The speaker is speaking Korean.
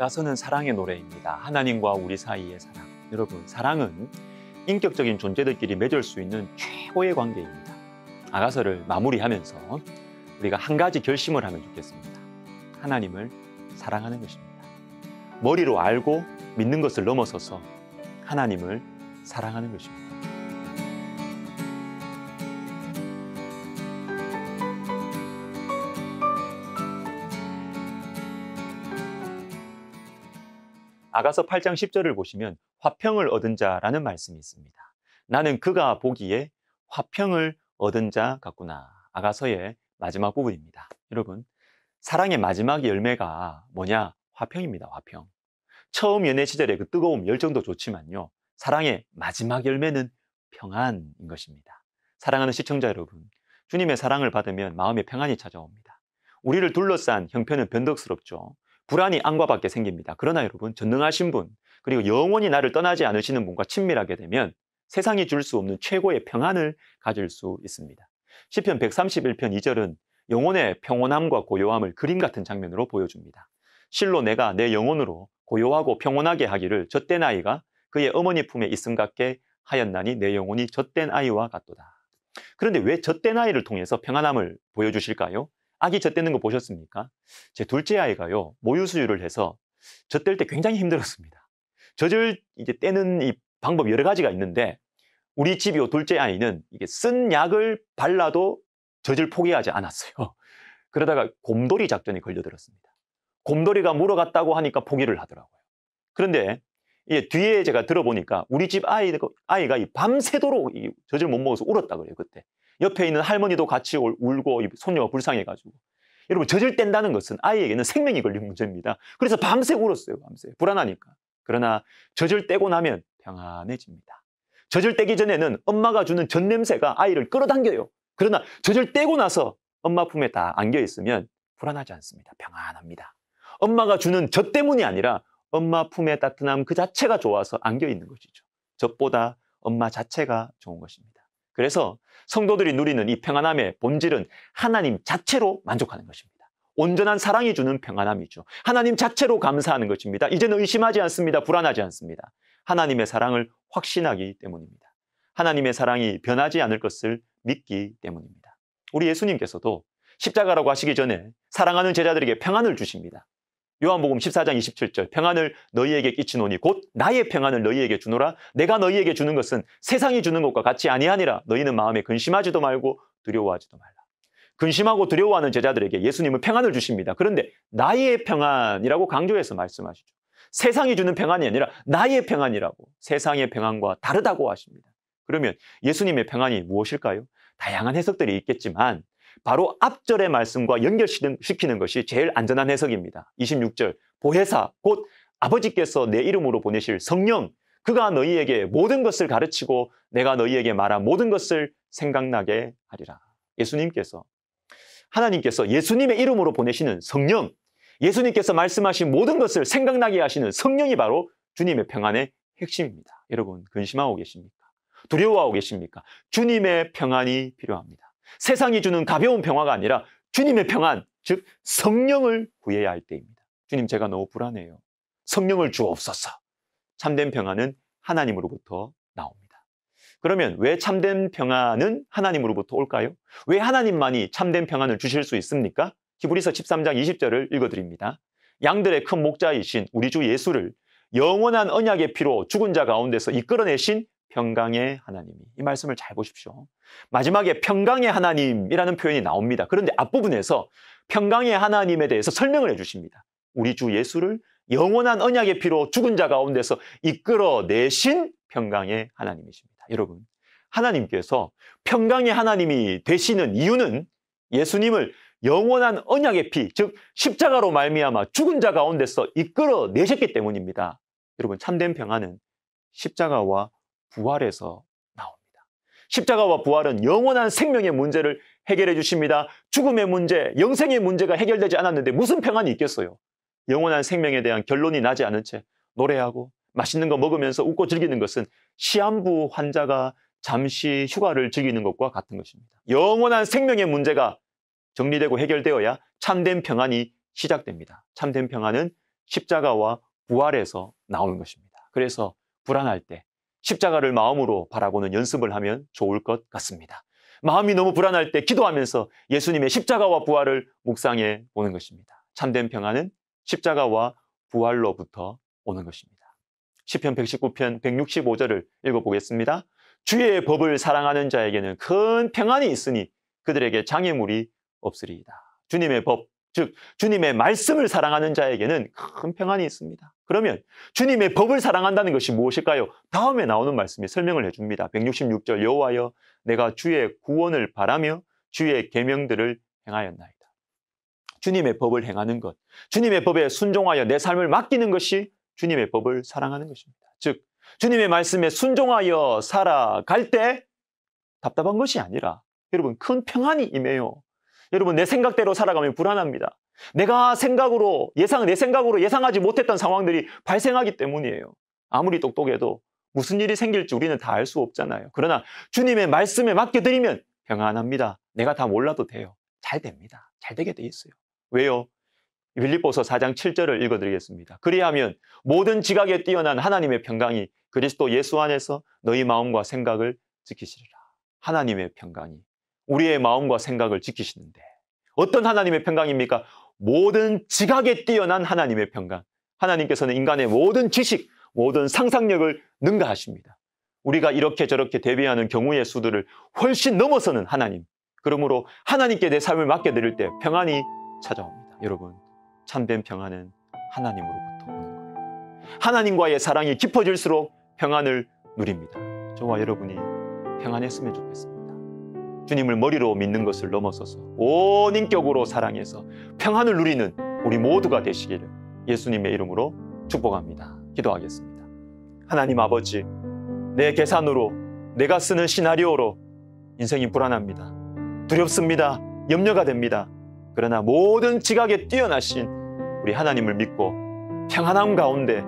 아가서는 사랑의 노래입니다. 하나님과 우리 사이의 사랑. 여러분, 사랑은 인격적인 존재들끼리 맺을 수 있는 최고의 관계입니다. 아가서를 마무리하면서 우리가 한 가지 결심을 하면 좋겠습니다. 하나님을 사랑하는 것입니다. 머리로 알고 믿는 것을 넘어서서 하나님을 사랑하는 것입니다. 아가서 8장 10절을 보시면 화평을 얻은 자라는 말씀이 있습니다. 나는 그가 보기에 화평을 얻은 자 같구나. 아가서의 마지막 부분입니다. 여러분, 사랑의 마지막 열매가 뭐냐? 화평입니다. 화평. 처음 연애 시절의 그 뜨거움, 열정도 좋지만요, 사랑의 마지막 열매는 평안인 것입니다. 사랑하는 시청자 여러분, 주님의 사랑을 받으면 마음에 평안이 찾아옵니다. 우리를 둘러싼 형편은 변덕스럽죠. 불안이 안과 밖에 생깁니다. 그러나 여러분, 전능하신 분, 그리고 영원히 나를 떠나지 않으시는 분과 친밀하게 되면 세상이 줄 수 없는 최고의 평안을 가질 수 있습니다. 시편 131편 2절은 영혼의 평온함과 고요함을 그림 같은 장면으로 보여줍니다. 실로 내가 내 영혼으로 고요하고 평온하게 하기를 젖된 아이가 그의 어머니 품에 있음 같게 하였나니 내 영혼이 젖된 아이와 같도다. 그런데 왜 젖된 아이를 통해서 평안함을 보여주실까요? 아기 젖대는 거 보셨습니까? 제 둘째 아이가요, 모유 수유를 해서 젖댈 때 굉장히 힘들었습니다. 젖을 이제 떼는 이 방법 여러 가지가 있는데, 우리 집 요 둘째 아이는 이게 쓴 약을 발라도 젖을 포기하지 않았어요. 그러다가 곰돌이 작전이 걸려들었습니다. 곰돌이가 물어갔다고 하니까 포기를 하더라고요. 그런데 이게 뒤에 제가 들어보니까 우리 집 아이가 밤새도록 이 젖을 못 먹어서 울었다 그래요, 그때. 옆에 있는 할머니도 같이 울고 손녀가 불쌍해가지고. 여러분, 젖을 뗀다는 것은 아이에게는 생명이 걸린 문제입니다. 그래서 밤새 울었어요, 밤새. 불안하니까. 그러나 젖을 떼고 나면 평안해집니다. 젖을 떼기 전에는 엄마가 주는 젖 냄새가 아이를 끌어당겨요. 그러나 젖을 떼고 나서 엄마 품에 다 안겨 있으면 불안하지 않습니다. 평안합니다. 엄마가 주는 젖 때문이 아니라 엄마 품의 따뜻함 그 자체가 좋아서 안겨 있는 것이죠. 젖보다 엄마 자체가 좋은 것입니다. 그래서 성도들이 누리는 이 평안함의 본질은 하나님 자체로 만족하는 것입니다. 온전한 사랑이 주는 평안함이죠. 하나님 자체로 감사하는 것입니다. 이제는 의심하지 않습니다. 불안하지 않습니다. 하나님의 사랑을 확신하기 때문입니다. 하나님의 사랑이 변하지 않을 것을 믿기 때문입니다. 우리 예수님께서도 십자가라고 하시기 전에 사랑하는 제자들에게 평안을 주십니다. 요한복음 14장 27절, 평안을 너희에게 끼치노니 곧 나의 평안을 너희에게 주노라. 내가 너희에게 주는 것은 세상이 주는 것과 같이 아니하니라. 너희는 마음에 근심하지도 말고 두려워하지도 말라. 근심하고 두려워하는 제자들에게 예수님은 평안을 주십니다. 그런데 나의 평안이라고 강조해서 말씀하시죠. 세상이 주는 평안이 아니라 나의 평안이라고, 세상의 평안과 다르다고 하십니다. 그러면 예수님의 평안이 무엇일까요? 다양한 해석들이 있겠지만 바로 앞절의 말씀과 연결시키는 것이 제일 안전한 해석입니다. 26절, 보혜사 곧 아버지께서 내 이름으로 보내실 성령, 그가 너희에게 모든 것을 가르치고 내가 너희에게 말한 모든 것을 생각나게 하리라. 하나님께서 예수님의 이름으로 보내시는 성령, 예수님께서 말씀하신 모든 것을 생각나게 하시는 성령이 바로 주님의 평안의 핵심입니다. 여러분, 근심하고 계십니까? 두려워하고 계십니까? 주님의 평안이 필요합니다. 세상이 주는 가벼운 평화가 아니라 주님의 평안, 즉 성령을 구해야 할 때입니다. 주님, 제가 너무 불안해요. 성령을 주옵소서. 참된 평안은 하나님으로부터 나옵니다. 그러면 왜 참된 평안은 하나님으로부터 올까요? 왜 하나님만이 참된 평안을 주실 수 있습니까? 히브리서 13장 20절을 읽어드립니다. 양들의 큰 목자이신 우리 주 예수를 영원한 언약의 피로 죽은 자 가운데서 이끌어내신 평강의 하나님이, 이 말씀을 잘 보십시오. 마지막에 평강의 하나님이라는 표현이 나옵니다. 그런데 앞부분에서 평강의 하나님에 대해서 설명을 해주십니다. 우리 주 예수를 영원한 언약의 피로 죽은 자 가운데서 이끌어내신 평강의 하나님이십니다. 여러분, 하나님께서 평강의 하나님이 되시는 이유는 예수님을 영원한 언약의 피, 즉 십자가로 말미암아 죽은 자 가운데서 이끌어내셨기 때문입니다. 여러분, 참된 평안은 십자가와 부활에서 나옵니다. 십자가와 부활은 영원한 생명의 문제를 해결해 주십니다. 죽음의 문제, 영생의 문제가 해결되지 않았는데 무슨 평안이 있겠어요? 영원한 생명에 대한 결론이 나지 않은 채 노래하고 맛있는 거 먹으면서 웃고 즐기는 것은 시한부 환자가 잠시 휴가를 즐기는 것과 같은 것입니다. 영원한 생명의 문제가 정리되고 해결되어야 참된 평안이 시작됩니다. 참된 평안은 십자가와 부활에서 나오는 것입니다. 그래서 불안할 때 십자가를 마음으로 바라보는 연습을 하면 좋을 것 같습니다. 마음이 너무 불안할 때 기도하면서 예수님의 십자가와 부활을 묵상해 보는 것입니다. 참된 평안은 십자가와 부활로부터 오는 것입니다. 시편 119편 165절을 읽어보겠습니다. 주의 법을 사랑하는 자에게는 큰 평안이 있으니 그들에게 장애물이 없으리이다. 주님의 법, 즉 주님의 말씀을 사랑하는 자에게는 큰 평안이 있습니다. 그러면 주님의 법을 사랑한다는 것이 무엇일까요? 다음에 나오는 말씀이 설명을 해줍니다. 166절 여호와여 내가 주의 구원을 바라며 주의 계명들을 행하였나이다. 주님의 법을 행하는 것, 주님의 법에 순종하여 내 삶을 맡기는 것이 주님의 법을 사랑하는 것입니다. 즉 주님의 말씀에 순종하여 살아갈 때 답답한 것이 아니라 여러분 큰 평안이 임해요. 여러분 내 생각대로 살아가면 불안합니다. 내 생각으로 예상하지 못했던 상황들이 발생하기 때문이에요. 아무리 똑똑해도 무슨 일이 생길지 우리는 다 알 수 없잖아요. 그러나 주님의 말씀에 맡겨드리면 평안합니다. 내가 다 몰라도 돼요. 잘 됩니다. 잘 되게 돼 있어요. 왜요? 빌립보서 4장 7절을 읽어드리겠습니다. 그리하면 모든 지각에 뛰어난 하나님의 평강이 그리스도 예수 안에서 너희 마음과 생각을 지키시리라. 하나님의 평강이 우리의 마음과 생각을 지키시는데 어떤 하나님의 평강입니까? 모든 지각에 뛰어난 하나님의 평강. 하나님께서는 인간의 모든 지식, 모든 상상력을 능가하십니다. 우리가 이렇게 저렇게 대비하는 경우의 수들을 훨씬 넘어서는 하나님. 그러므로 하나님께 내 삶을 맡겨드릴 때 평안이 찾아옵니다. 여러분, 참된 평안은 하나님으로부터 오는 거예요. 하나님과의 사랑이 깊어질수록 평안을 누립니다. 저와 여러분이 평안했으면 좋겠습니다. 주님을 머리로 믿는 것을 넘어서서 온 인격으로 사랑해서 평안을 누리는 우리 모두가 되시기를 예수님의 이름으로 축복합니다. 기도하겠습니다. 하나님 아버지, 내 계산으로 내가 쓰는 시나리오로 인생이 불안합니다. 두렵습니다. 염려가 됩니다. 그러나 모든 지각에 뛰어나신 우리 하나님을 믿고 평안함 가운데